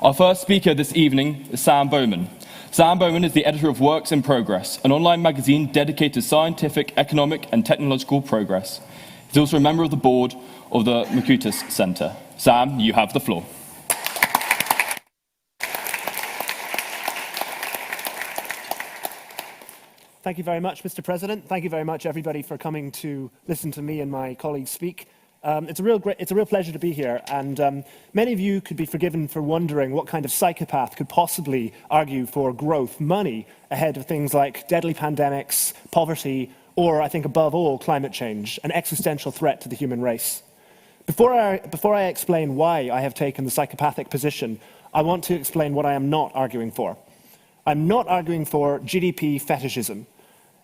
Our first speaker this evening is Sam Bowman. Sam Bowman is the editor of Works in Progress, an online magazine dedicated to scientific, economic, and technological progress. He's also a member of the board of the Mercatus Center. Sam, you have the floor. Thank you very much, Mr. President. Thank you very much, everybody, for coming to listen to me and my colleagues speak. It's a real pleasure to be here, and many of you could be forgiven for wondering what kind of psychopath could possibly argue for growth, money, ahead of things like deadly pandemics, poverty, or, I think above all, climate change, an existential threat to the human race. Before I explain why I have taken the psychopathic position, I want to explain what I am not arguing for. I'm not arguing for GDP fetishism.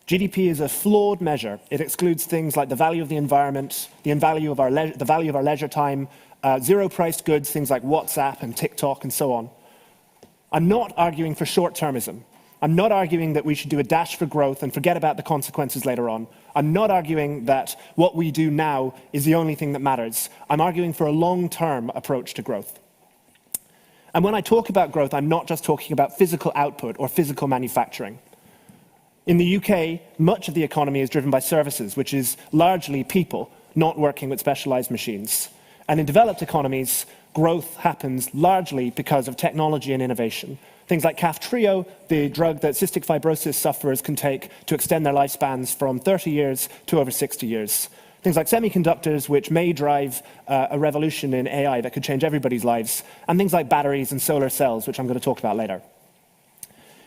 GDP is a flawed measure. It excludes things like the value of the environment, the value of our leisure time, zero-priced goods, things like WhatsApp and TikTok and so on. I'm not arguing for short-termism. I'm not arguing that we should do a dash for growth and forget about the consequences later on. I'm not arguing that what we do now is the only thing that matters. I'm arguing for a long-term approach to growth. And when I talk about growth, I'm not just talking about physical output or physical manufacturing. In the UK, much of the economy is driven by services, which is largely people not working with specialized machines. And in developed economies, growth happens largely because of technology and innovation. Things like Kaftrio, the drug that cystic fibrosis sufferers can take to extend their lifespans from 30 years to over 60 years. Things like semiconductors, which may drive a revolution in AI that could change everybody's lives. And things like batteries and solar cells, which I'm going to talk about later.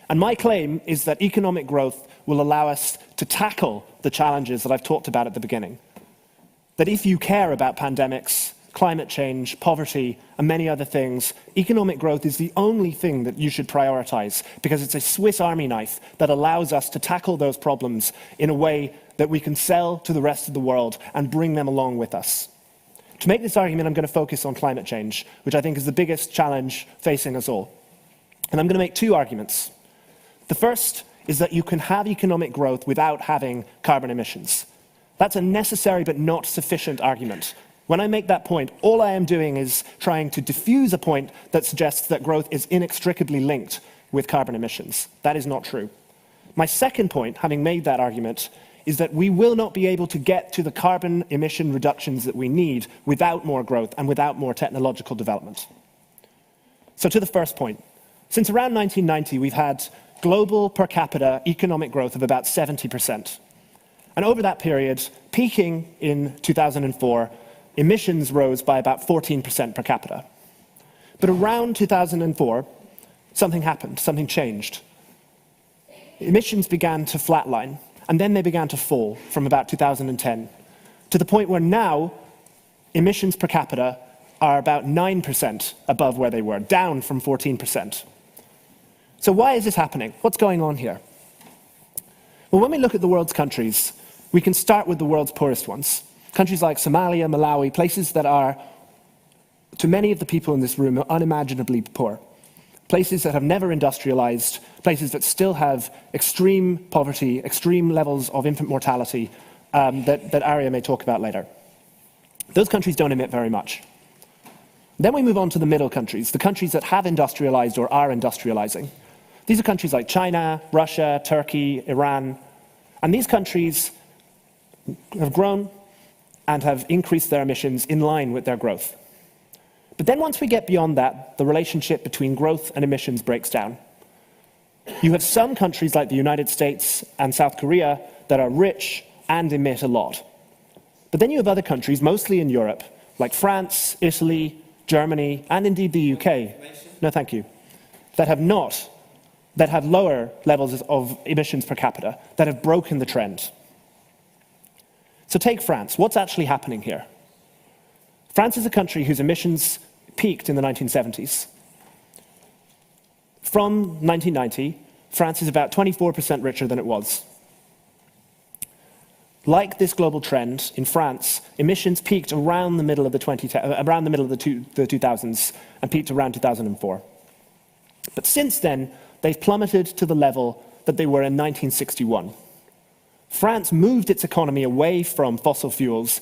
And my claim is that economic growth will allow us to tackle the challenges that I've talked about at the beginning. That if you care about pandemics, climate change, poverty, and many other things, economic growth is the only thing that you should prioritize, because it's a Swiss Army knife that allows us to tackle those problems in a way that we can sell to the rest of the world and bring them along with us. To make this argument, I'm going to focus on climate change, which I think is the biggest challenge facing us all. And I'm going to make two arguments. The first is that you can have economic growth without having carbon emissions. That's a necessary but not sufficient argument. When I make that point, all I am doing is trying to diffuse a point that suggests that growth is inextricably linked with carbon emissions. That is not true. My second point, having made that argument, is that we will not be able to get to the carbon emission reductions that we need without more growth and without more technological development. So to the first point. Since around 1990, we've had global per capita economic growth of about 70%. And over that period, peaking in 2004, emissions rose by about 14% per capita. But around 2004, something happened, something changed. Emissions began to flatline, and then they began to fall from about 2010, to the point where now emissions per capita are about 9% above where they were, down from 14%. So why is this happening? What's going on here? Well, when we look at the world's countries, we can start with the world's poorest ones. Countries like Somalia, Malawi, places that are, to many of the people in this room, unimaginably poor. Places that have never industrialized, places that still have extreme poverty, extreme levels of infant mortality that Arya may talk about later. Those countries don't emit very much. Then we move on to the middle countries, the countries that have industrialized or are industrializing. These are countries like China, Russia, Turkey, Iran. And these countries have grown and have increased their emissions in line with their growth. But then once we get beyond that, the relationship between growth and emissions breaks down. You have some countries like the United States and South Korea that are rich and emit a lot. But then you have other countries, mostly in Europe, like France, Italy, Germany, and indeed the UK, no thank you, that have lower levels of emissions per capita, that have broken the trend. So take France. What's actually happening here? France is a country whose emissions peaked in the 1970s. From 1990, France is about 24% richer than it was. Like this global trend, in France, emissions peaked around the middle of the 2000s and peaked around 2004. But since then, they've plummeted to the level that they were in 1961. France moved its economy away from fossil fuels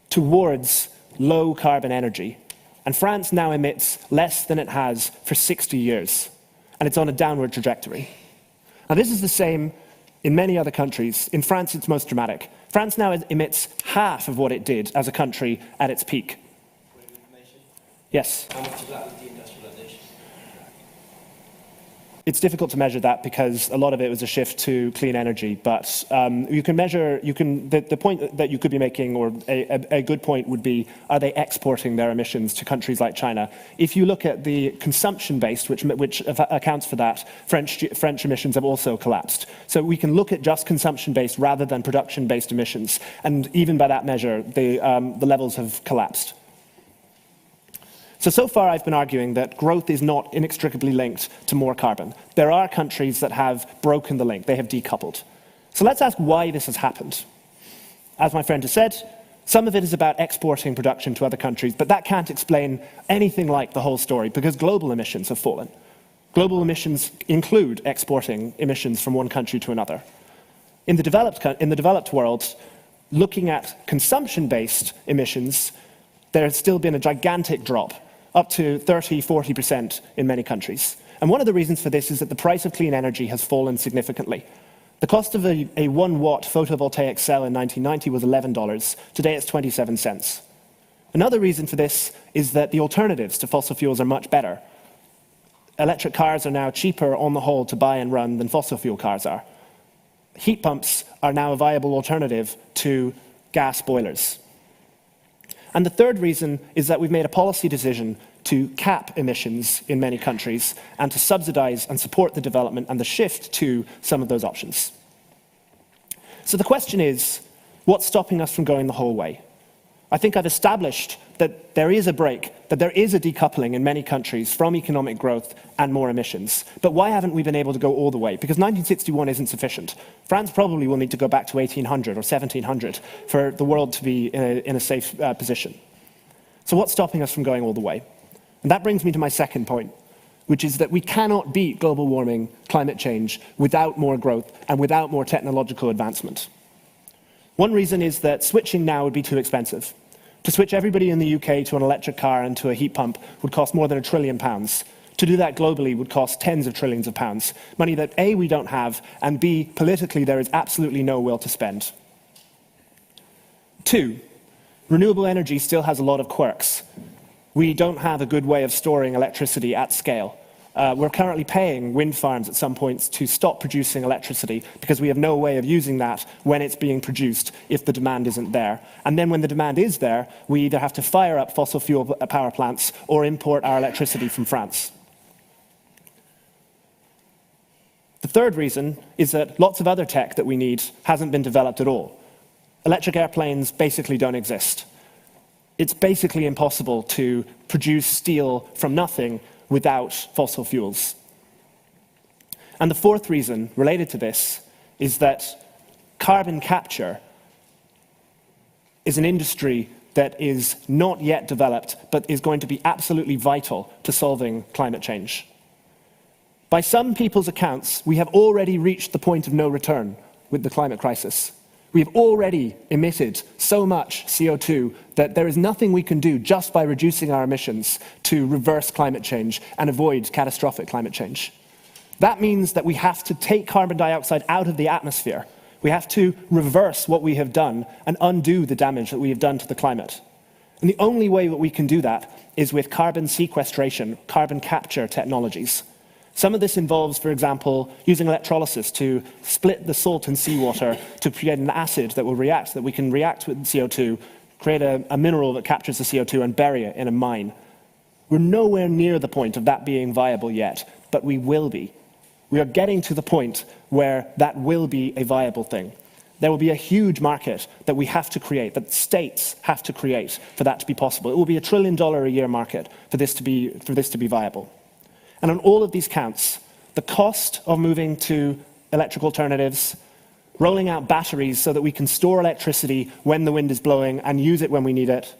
towards low-carbon energy. and France now emits less than it has for 60 years, and it's on a downward trajectory. Now, this is the same in many other countries. In France, it's most dramatic. France now emits half of what it did as a country at its peak. Yes? How much of that was deindustrialization? It's difficult to measure that because a lot of it was a shift to clean energy, but you can measure, the point that you could be making, or a good point would be, are they exporting their emissions to countries like China? If you look at the consumption-based, which accounts for that, French emissions have also collapsed. So we can look at just consumption-based rather than production-based emissions, and even by that measure, the levels have collapsed. So far I've been arguing that growth is not inextricably linked to more carbon. There are countries that have broken the link, they have decoupled. So let's ask why this has happened. As my friend has said, some of it is about exporting production to other countries, but that can't explain anything like the whole story because global emissions have fallen. Global emissions include exporting emissions from one country to another. In the developed world, looking at consumption-based emissions, there has still been a gigantic drop, up to 30–40% in many countries. And one of the reasons for this is that the price of clean energy has fallen significantly. The cost of a 1-watt photovoltaic cell in 1990 was $11. Today it's 27 cents. Another reason for this is that the alternatives to fossil fuels are much better. Electric cars are now cheaper on the whole to buy and run than fossil fuel cars are. Heat pumps are now a viable alternative to gas boilers. And the third reason is that we've made a policy decision to cap emissions in many countries and to subsidize and support the development and the shift to some of those options. So the question is, what's stopping us from going the whole way? I think I've established that there is a break, that there is a decoupling in many countries from economic growth and more emissions. But why haven't we been able to go all the way? Because 1961 isn't sufficient. France probably will need to go back to 1800 or 1700 for the world to be in a safe position. So what's stopping us from going all the way? And that brings me to my second point, which is that we cannot beat global warming, climate change, without more growth and without more technological advancement. One reason is that switching now would be too expensive. To switch everybody in the UK to an electric car and to a heat pump would cost more than £1 trillion. To do that globally would cost tens of trillions of pounds, money that A, we don't have, and B, politically there is absolutely no will to spend. 2, renewable energy still has a lot of quirks. We don't have a good way of storing electricity at scale. We're currently paying wind farms at some points to stop producing electricity because we have no way of using that when it's being produced if the demand isn't there. And then when the demand is there, we either have to fire up fossil fuel power plants or import our electricity from France. The third reason is that lots of other tech that we need hasn't been developed at all. Electric airplanes basically don't exist. It's basically impossible to produce steel from nothing without fossil fuels. And the fourth reason related to this is that carbon capture is an industry that is not yet developed, but is going to be absolutely vital to solving climate change. By some people's accounts, we have already reached the point of no return with the climate crisis. We have already emitted so much CO2 that there is nothing we can do just by reducing our emissions to reverse climate change and avoid catastrophic climate change. That means that we have to take carbon dioxide out of the atmosphere. We have to reverse what we have done and undo the damage that we have done to the climate. And the only way that we can do that is with carbon sequestration, carbon capture technologies. Some of this involves, for example, using electrolysis to split the salt in seawater to create an acid that will react, that we can react with CO2, create a mineral that captures the CO2 and bury it in a mine. We're nowhere near the point of that being viable yet, but we will be. We are getting to the point where that will be a viable thing. There will be a huge market that we have to create, that states have to create for that to be possible. It will be a $1 trillion a year market for this to be viable. And on all of these counts, the cost of moving to electric alternatives, rolling out batteries so that we can store electricity when the wind is blowing and use it when we need it,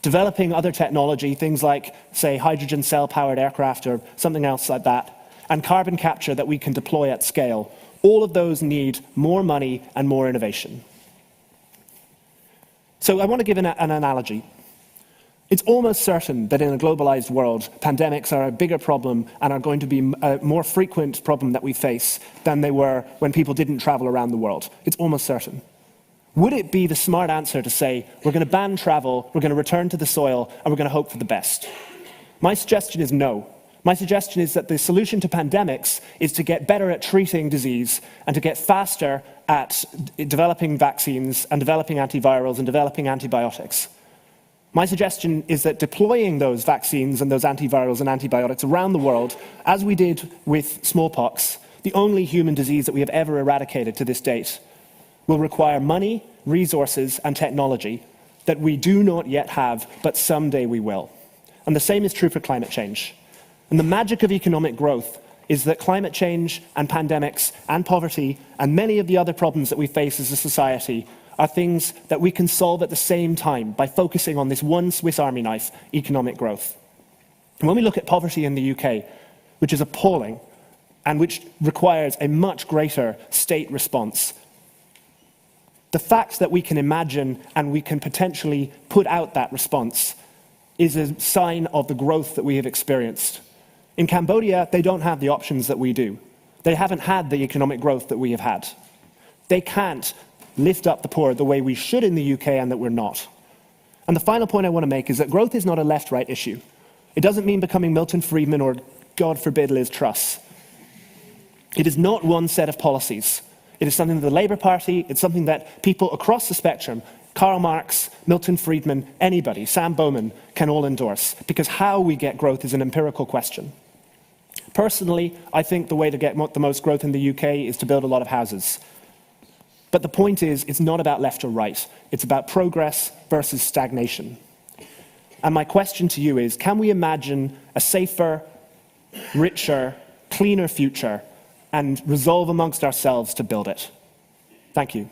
developing other technology, things like, say, hydrogen cell-powered aircraft or something else like that, and carbon capture that we can deploy at scale, all of those need more money and more innovation. So I want to give an analogy. It's almost certain that in a globalized world, pandemics are a bigger problem and are going to be a more frequent problem that we face than they were when people didn't travel around the world. It's almost certain. Would it be the smart answer to say, we're going to ban travel, we're going to return to the soil, and we're going to hope for the best? My suggestion is no. My suggestion is that the solution to pandemics is to get better at treating disease and to get faster at developing vaccines and developing antivirals and developing antibiotics. My suggestion is that deploying those vaccines and those antivirals and antibiotics around the world, as we did with smallpox, the only human disease that we have ever eradicated to this date, will require money, resources, and technology that we do not yet have, but someday we will. And the same is true for climate change. And the magic of economic growth is that climate change and pandemics and poverty and many of the other problems that we face as a society are things that we can solve at the same time by focusing on this one Swiss Army knife, economic growth. And when we look at poverty in the UK, which is appalling and which requires a much greater state response, the fact that we can imagine and we can potentially put out that response is a sign of the growth that we have experienced. In Cambodia, they don't have the options that we do. They haven't had the economic growth that we have had. They can't lift up the poor the way we should in the UK and that we're not. And the final point I want to make is that growth is not a left-right issue. It doesn't mean becoming Milton Friedman or, God forbid, Liz Truss. It is not one set of policies. It is something that the Labour Party, it's something that people across the spectrum, Karl Marx, Milton Friedman, anybody, Sam Bowman, can all endorse, because how we get growth is an empirical question. Personally, I think the way to get the most growth in the UK is to build a lot of houses. But the point is, it's not about left or right. It's about progress versus stagnation. And my question to you is, can we imagine a safer, richer, cleaner future and resolve amongst ourselves to build it? Thank you.